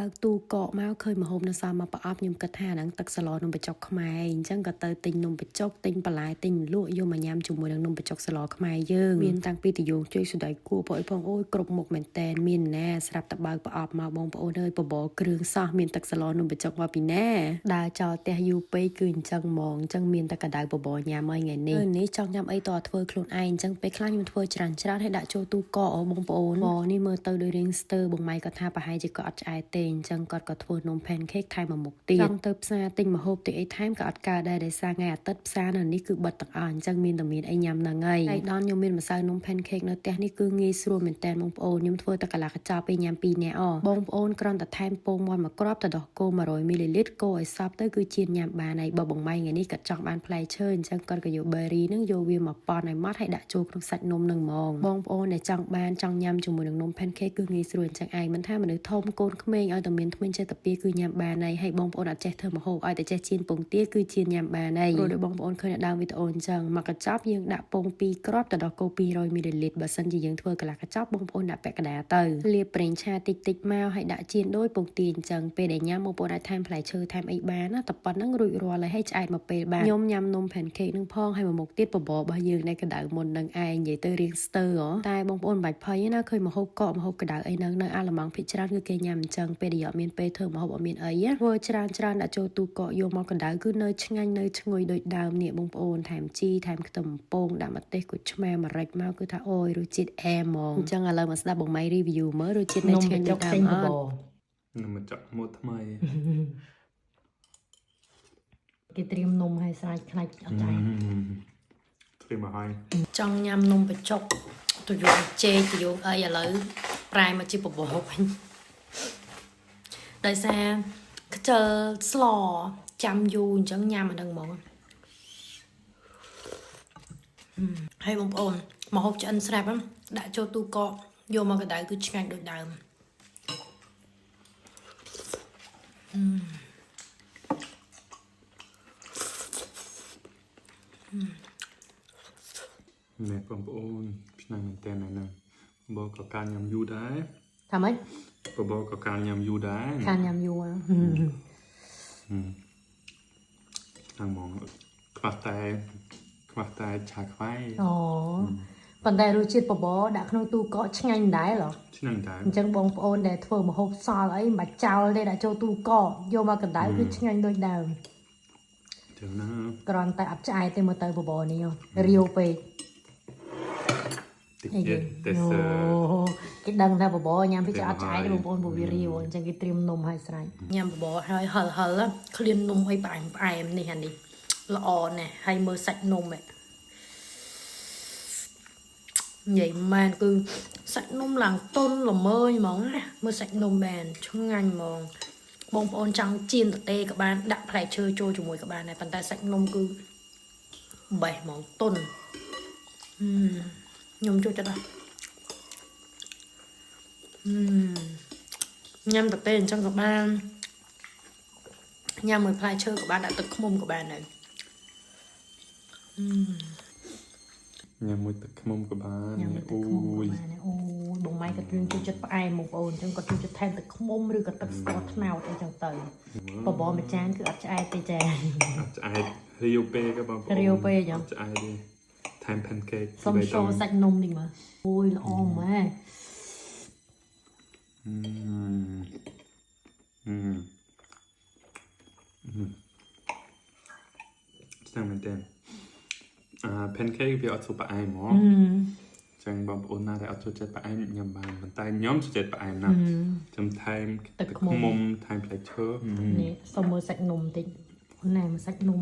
បើកទូកកមកឃើញម្ហូបនៅសមមកប្រអប់ខ្ញុំគិតថាហ្នឹងទឹកសឡនំបញ្ចុកខ្មែរអញ្ចឹងក៏ទៅទិញនំបញ្ចុកទិញបន្លែទិញលក់យកមកញ៉ាំជាមួយនឹងនំបញ្ចុកសឡខ្មែរយើងមានតាំងពីតយោងជួយស្ដាយគួរបងអូយគ្រប់មុខមែនតែនមានណាស្រាប់តែបើកប្រអប់មកបងប្អូនអើយបបរគ្រឿងសោះមានទឹកសឡនំបញ្ចុកមកពីណាដើរចោលផ្ទះយូរពេកគឺអញ្ចឹងហ្មងអញ្ចឹងមានតែកដៅបបរញ៉ាំហើយថ្ងៃនេះចង់ញ៉ាំអីតើធ្វើខ្លួនឯងអញ្ចឹងពេលខ្លះខ្ញុំធ្វើច្រើនហើយដាក់ចូលទូកកបងប្អូននេះមើលទៅដូចរៀងស្ទើបងម៉ៃគាត់ថាប្រហែលជាគាត់អត់ឆ្អែតទេអញ្ចឹងគាត់ក៏ធ្វើនំ pancake ថែមមួយមុខទៀតចង់ទៅផ្សារទិញម្ហូបទិញអីថែមក៏អត់កើតដែរដោយសារថ្ងៃអាទិត្យផ្សារនៅនេះគឺបិទទាំងអស់អញ្ចឹងមានតែមានអីញ៉ាំហ្នឹងហើយដល់ខ្ញុំមានម្សៅនំ pancake នៅផ្ទះនេះគឺងាយស្រួលមែនតើបងប្អូនខ្ញុំធ្វើតែកន្លះកញ្ចប់ពេលញ៉ាំ2នាក់បងប្អូនគ្រាន់តែថែមពងមាន់មួយគ្រាប់ទៅដោះគោ100មីលីលីត្រកូរឲ្យសព្វទៅគឺជៀនញ៉ាំបានហើយបើបងម៉ៃថ្ងៃនេះគាត់ចង់បានផ្លែឈើអញ្ចឹងគាត់ក៏យក berry ហ្នឹងយកវាមកប៉នឲ្យម៉ត់ហើយដាក់ចូលក្នុងសាច់នំហ្នឹងហ្មងបងប្អូនដែលចង់ញ៉ាំជាមួយនឹងនំ pancake គឺងាយស្រួលអញ្ចឹងឯងមិនថាមនុស្សធំកូនក្មេងឲ្យតែមានធ្មេញចេះតែពីគឺញ៉ាំបានហើយបងប្អូនអត់ចេះធ្វើម្ហូបឲ្យតែចេះជៀនពងទាគឺជៀនញ៉ាំបានហើយព្រោះដូចបងប្អូនឃើញនៅដើមវីដេអូអញ្ចឹងមកកញ្ចប់យើងដាក់ពង2គ្រាប់ទៅដល់គោ200មីលីលីត្របើសិនជាយើងធ្វើកន្លះកញ្ចប់បងប្អូនដាក់ពាក់កណ្ដាលទៅលាបប្រេងឆាតិចមកហើយដាក់ជៀនដោយពងទាអញ្ចឹងពេលដែលញ៉ាំបងប្អូនអាចថែមផ្លែឈើថែមអីបានណាតែប៉ុណ្្នឹងរួចរាល់ហើយឆ្អែតមកពេលបានខ្ញុំញ៉ាំនំ pancake នឹងផងហើយមួយមុខទៀតបបររបស់យើងនៅកណ្ដៅមុននឹងឯងនិយាយទៅរៀងស្ទើតែបងប្អូនមិនបាច់ភ័យណាឃើញម្ហូបកកម្ហូបកណ្ដៅអីនៅអាឡម៉ង់ភិកច្រើនគឺគេញ៉ាំអញ្ចឹងពេលដែលអត់មានពេលធ្វើម្ហូបអត់មានអីធ្វើច្រើនដាក់ចូលទូកកយកមកកណ្ដៅគឺនៅឆ្ងាញ់នៅឈ្ងុយដូចដើមនេះបងប្អូនថែមជីថែមខ្ទឹមពងដាក់ម្ទេសគូឆ្មាម្រេចមកគឺថាអូយរសជាតិអែមហ្មងអញ្ចឹងឥឡូវមកស្ដាប់បងម៉ៃ review មើលរសជាតិនៅឆ្ងាញ់ដូចដើមអត់នំចុកមកថ្មីគេត្រៀមនំឲ្យស្រាច់ខ្លាច់អត់ចាយត្រៀមមកហើយចង់ញ៉ាំនំបញ្ចុកទៅយកចេកទៅយកអីឥឡូវប្រែមកជាបបរវិញដោយសារខ្ជិលស្លចាំយូរអញ្ចឹងញ៉ាំអាហ្នឹងហ្មងហើយបងប្អូនម្ហូបឆ្អិនស្រាប់ដាក់ចូលទូកកយកមកកដៅគឺឆ្ងាញ់ដូចដើមនេះបងប្អូនឆ្ងាញ់មែនតើណាបបរក៏ការញ៉ាំយូរដែរថាម៉េចបបរក៏ការញ៉ាំយូរដែរការញ៉ាំយូរខាងមកខ្វះតែឆាខ្វៃអូប៉ុន្តែរសជាតិបបរដាក់ក្នុងទូកកឆ្ងាញ់ដែរហ៎ឆ្ងាញ់ដែរអញ្ចឹងបងប្អូនដែលធ្វើម្ហូបសល់អីមិនបាច់ចោលទេដាក់ចូលទូកកយកមកកណ្ដៅគឺឆ្ងាញ់ដូចដើមចឹងណាគ្រាន់តែអត់ឆ្អែតទេមើលទៅបបរនេះរាវពេកតិចទេគេដឹងថាបបរញ៉ាំពីចអត់ឆ្អែតបងប្អូនព្រោះវារាវអញ្ចឹងគេត្រៀមនំឲ្យស្រេចញ៉ាំបបរហើយហិលឃ្លាននំឲ្យផ្អែមនេះអានេះល្អណាស់ហើយមើលសាច់នំនិយាយមែនគឺសាច់នំឡើងទន់ល្មើយហ្មងណាមើលសាច់នំមែនឆ្ងាញ់ហ្មងបងប្អូនចង់ចៀនតទេក៏បានដាក់ផ្លែឈើចូលជាមួយក៏បានដែរប៉ុន្តែសាច់នំគឺបេះហ្មងទន់ខ្ញុំចូលចិត្តញ៉ាំតទេអញ្ចឹងក៏បានញ៉ាំមួយផ្លែឈើក៏បានដាក់ទឹកឃ្មុំក៏បានដែរញ៉ាំមួយទឹកឃ្មុំក៏បានអូយបងម៉ៃក៏ជួយចិត្តផ្អែមបងប្អូនអញ្ចឹងក៏ជួយចិត្តថែមទឹកឃ្មុំឬក៏ទឹកស្ករត្នោតអីចឹងទៅបបរមួយចានគឺអត់ឆ្អែតទេចាអត់ឆ្អែតរាវពេកក៏បងប្អូនរាវពេកអញ្ចឹងឆ្អែតទេថែម pancake សុំចូលសាច់នំនេះមើលអូយល្អម៉ែឆ្ងាញ់មែនតើpancake វាអត់សូវផ្អែមហ្មងចឹងបងប្អូនណាដែលអត់ចូលចិត្តផ្អែមញ៉ាំបានប៉ុន្តែខ្ញុំចូលចិត្តផ្អែមណាស់ខ្ញុំថែមទឹកឃ្មុំថែមផ្លែឈើនេះសុំមើលសាច់នំបន្តិចណែមើលសាច់នំ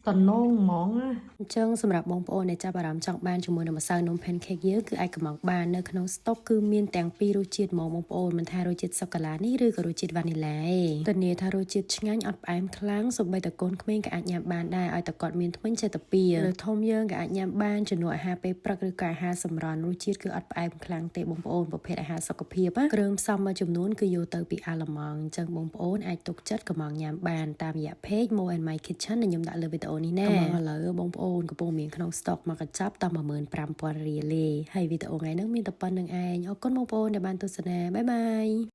តនងហ្មងអញ្ចឹងសម្រាប់បងប្អូនដែលចាប់អារម្មណ៍ចង់បានជាមួយនឹងម្សៅនំ pancake យើងគឺអាចកំងបាននៅក្នុង stock គឺមានទាំងពីររសជាតិហ្មងបងប្អូនមិនថារសជាតិសូកូឡានេះឬក៏រសជាតិវ៉ានីឡាទេធានាថារសជាតិឆ្ងាញ់អត់ផ្អែមខ្លាំងសូម្បីតែកូនក្មេងក៏អាចញ៉ាំបានដែរឲ្យតែគាត់មានធ្មេញចេះតែពីលើធំយើងក៏អាចញ៉ាំបានជំនួសអាហារពេលព្រឹកឬក៏អាហារសម្រន់រសជាតិគឺអត់ផ្អែមខ្លាំងទេបងប្អូនប្រភេទអាហារសុខភាពគ្រឿងផ្សំមួយចំនួនគឺយកទៅពីអាឡម៉ង់អញ្ចឹងបងប្អូនអាចទុកចិត្តកំងញ៉ាំបានតាមរយៈ page Mo and My Kitchen ដែលខ្ញុំដាក់លើវីដេអូនេះណាឥឡូវបងប្អូនកំពុងមានក្នុង stock មកកញ្ចប់តែ15000រៀលទេហើយវីដេអូថ្ងៃនេះមានតែប៉ុណ្្នឹងឯងអរគុណបងប្អូនដែលបានទស្សនាបាយបាយ